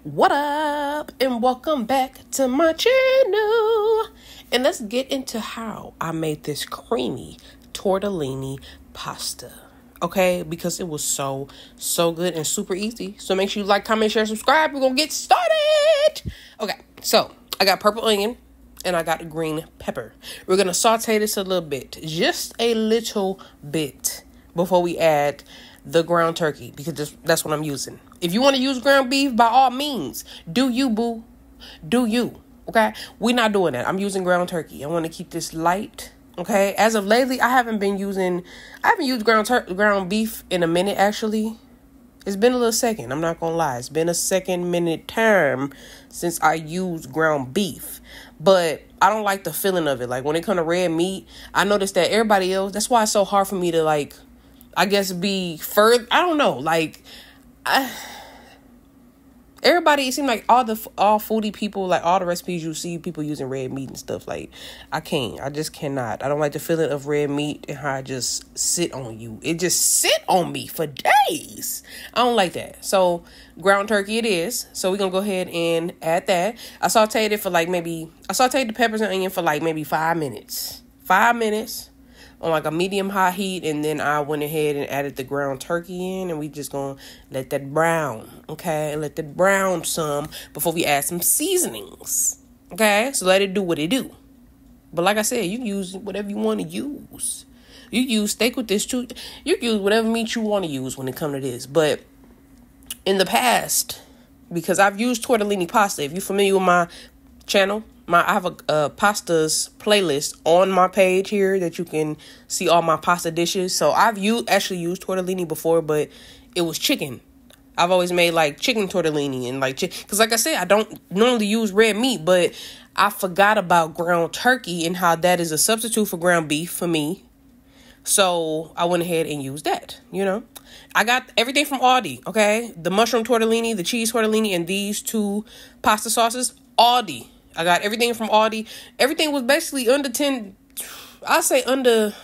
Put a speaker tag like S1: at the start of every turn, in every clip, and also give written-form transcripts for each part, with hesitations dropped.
S1: What up, and welcome back to my channel. And let's get into how I made this creamy tortellini pasta. Okay, because it was so good and super easy. So make sure you like, comment, share, subscribe. We're gonna get started. Okay, so I got purple onion and I got green pepper. We're gonna saute this a little bit, just a little bit, before we add the ground turkey, because that's what I'm using. If you want to use ground beef, by all means, do you, boo. Do you, okay? We're not doing that. I'm using ground turkey. I want to keep this light, okay? As of lately, I haven't used ground beef in a minute, actually. It's been a little second. I'm not going to lie. It's been a second-minute term since I used ground beef. But I don't like the feeling of it. Like, when it comes to red meat, I noticed that everybody else, that's why it's so hard for me to, like, I guess be further. I don't know. Like, everybody, it seems like all foodie people, like all the recipes you see people using red meat and stuff. Like, I just cannot. I don't like the feeling of red meat and how it just sit on you. It just sit on me for days. I don't like that. So ground turkey it is. So we're going to go ahead and add that. I sauteed the peppers and onion for like maybe 5 minutes. 5 minutes. On like a medium high heat, and then I went ahead and added the ground turkey in, and we just gonna let that brown, okay? Let that brown some before we add some seasonings, okay? So let it do what it do. But like I said, you can use whatever you want to use. You use steak with this too. You can use whatever meat you want to use when it comes to this. But in the past, because I've used tortellini pasta, if you're familiar with my channel, I have a pastas playlist on my page here that you can see all my pasta dishes. So I've actually used tortellini before, but it was chicken. I've always made like chicken tortellini and like because like I said, I don't normally use red meat, but I forgot about ground turkey and how that is a substitute for ground beef for me. So I went ahead and used that, you know. I got everything from Aldi, okay? The mushroom tortellini, the cheese tortellini, and these two pasta sauces, Aldi. I got everything from Aldi. Everything was basically under $10. I say under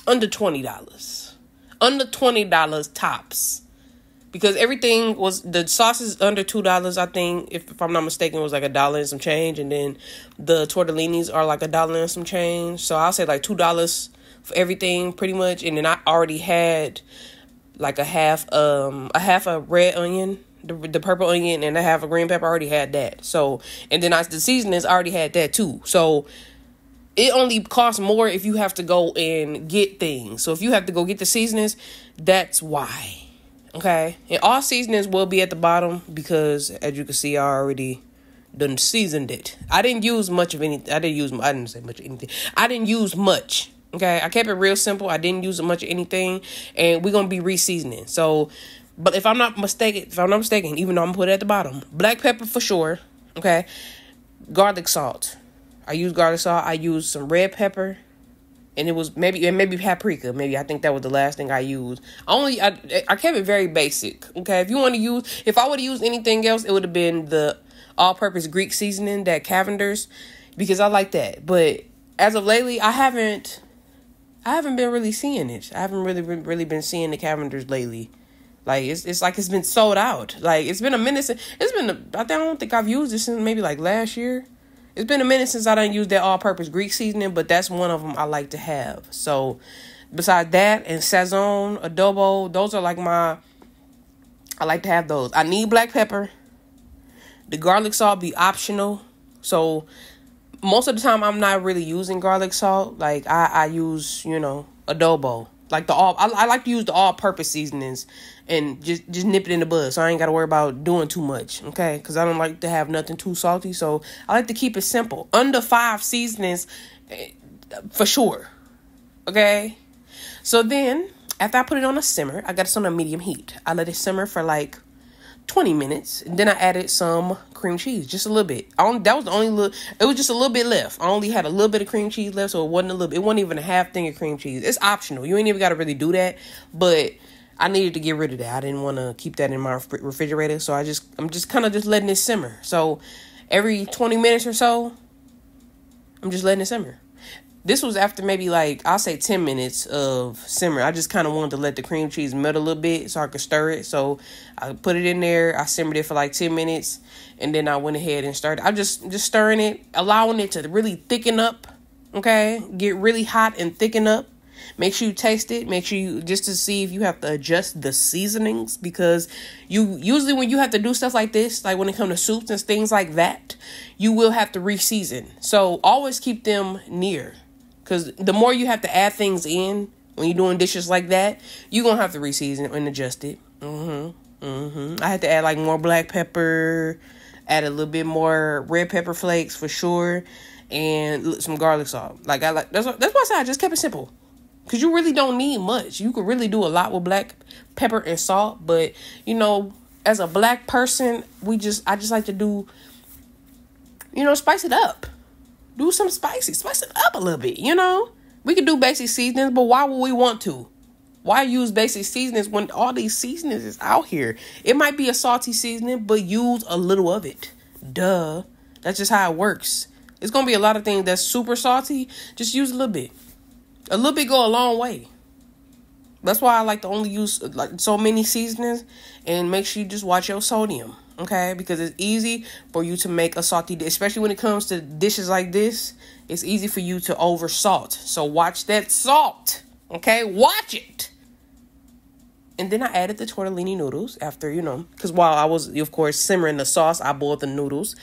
S1: $20. Under $20 tops. Because everything was, the sauce is under $2, I think. If I'm not mistaken, it was like $1 and some change. And then the tortellinis are like $1 and some change. So I'll say like $2 for everything pretty much. And then I already had like a half a red onion. The purple onion and a half a green pepper. I already had that. So, and then the seasonings, I already had that too. So it only costs more if you have to go and get things. So if you have to go get the seasonings, that's why. Okay. And all seasonings will be at the bottom because, as you can see, I already done seasoned it. I didn't use much of anything. I didn't say much of anything. I didn't use much. Okay. I kept it real simple. I didn't use much of anything. And we're going to be re-seasoning. So, but if I'm not mistaken, even though I'm put it at the bottom, black pepper for sure, okay? Garlic salt. I use garlic salt. I used some red pepper, and it was maybe paprika. Maybe I think that was the last thing I used. I kept it very basic, okay? If I would have used anything else, it would have been the all-purpose Greek seasoning, that Cavender's, because I like that. But as of lately, I haven't been really seeing it. I haven't really been seeing the Cavender's lately. Like, it's like it's been sold out. Like, it's been a minute since, I don't think I've used it since maybe like last year. It's been a minute since I done used that all-purpose Greek seasoning, but that's one of them I like to have. So, besides that and Sazon, adobo, those are like I like to have those. I need black pepper. The garlic salt be optional. So, most of the time I'm not really using garlic salt. Like, I use, adobo. Like I like to use the all-purpose seasonings and just nip it in the bud, so I ain't got to worry about doing too much, okay? Because I don't like to have nothing too salty, so I like to keep it simple. Under 5 seasonings, for sure, okay? So then, after I put it on a simmer, I got it on a medium heat. I let it simmer for like 20 minutes, and then I added some cream cheese, just a little bit. It was just a little bit left. I only had a little bit of cream cheese left, so it wasn't even a half thing of cream cheese. It's optional. You ain't even got to really do that, but I needed to get rid of that. I didn't want to keep that in my refrigerator, so I'm just kind of just letting it simmer. So every 20 minutes or so, I'm just letting it simmer. This was after maybe like, I'll say 10 minutes of simmer. I just kind of wanted to let the cream cheese melt a little bit so I could stir it. So I put it in there. I simmered it for like 10 minutes. And then I went ahead and started. I'm just stirring it, allowing it to really thicken up. Okay? Get really hot and thicken up. Make sure you taste it. Make sure you, just to see if you have to adjust the seasonings, because you usually, when you have to do stuff like this, like when it comes to soups and things like that, you will have to re-season. So always keep them near, because the more you have to add things in when you're doing dishes like that, you're going to have to re-season and adjust it. I had to add like more black pepper, add a little bit more red pepper flakes for sure, and some garlic salt. Like that's why I said I just kept it simple. Because you really don't need much. You could really do a lot with black pepper and salt. But, you know, as a black person, I just like to do, you know, spice it up. Do some spicy. Spice it up a little bit, you know. We could do basic seasonings, but why would we want to? Why use basic seasonings when all these seasonings is out here? It might be a salty seasoning, but use a little of it. Duh. That's just how it works. It's going to be a lot of things that's super salty. Just use a little bit. A little bit go a long way. That's why I like to only use like so many seasonings, and make sure you just watch your sodium, okay? Because it's easy for you to make a salty dish, especially when it comes to dishes like this. It's easy for you to over salt. So watch that salt, okay? Watch it. And then I added the tortellini noodles after, you know, because while I was, of course, simmering the sauce, I boiled the noodles.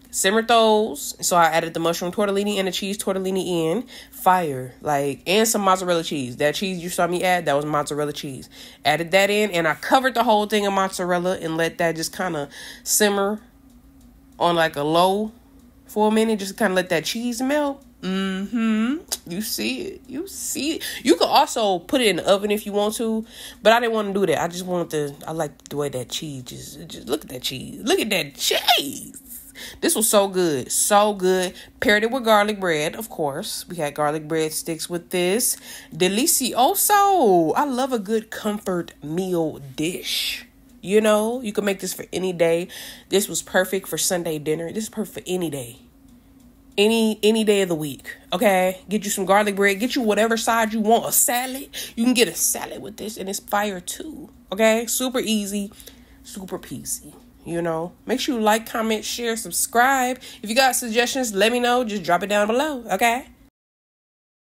S1: Simmered those. So I added the mushroom tortellini and the cheese tortellini in. Fire. Like, and some mozzarella cheese. That cheese you saw me add, that was mozzarella cheese. Added that in, and I covered the whole thing of mozzarella and let that just kind of simmer on like a low for a minute. Just kind of let that cheese melt. You see it. You see it. You could also put it in the oven if you want to, but I didn't want to do that. I just wanted to, I like the way that cheese just look at that cheese. Look at that cheese. This was so good. So good. Paired it with garlic bread, of course. We had garlic bread sticks with this. Delicioso. I love a good comfort meal dish. You know, you can make this for any day. This was perfect for Sunday dinner. This is perfect for any day. Any day of the week. Okay? Get you some garlic bread. Get you whatever side you want. A salad. You can get a salad with this, and it's fire too. Okay? Super easy. Super peasy. You know, make sure you like, comment, share, subscribe. If you got suggestions, let me know. Just drop it down below. Okay?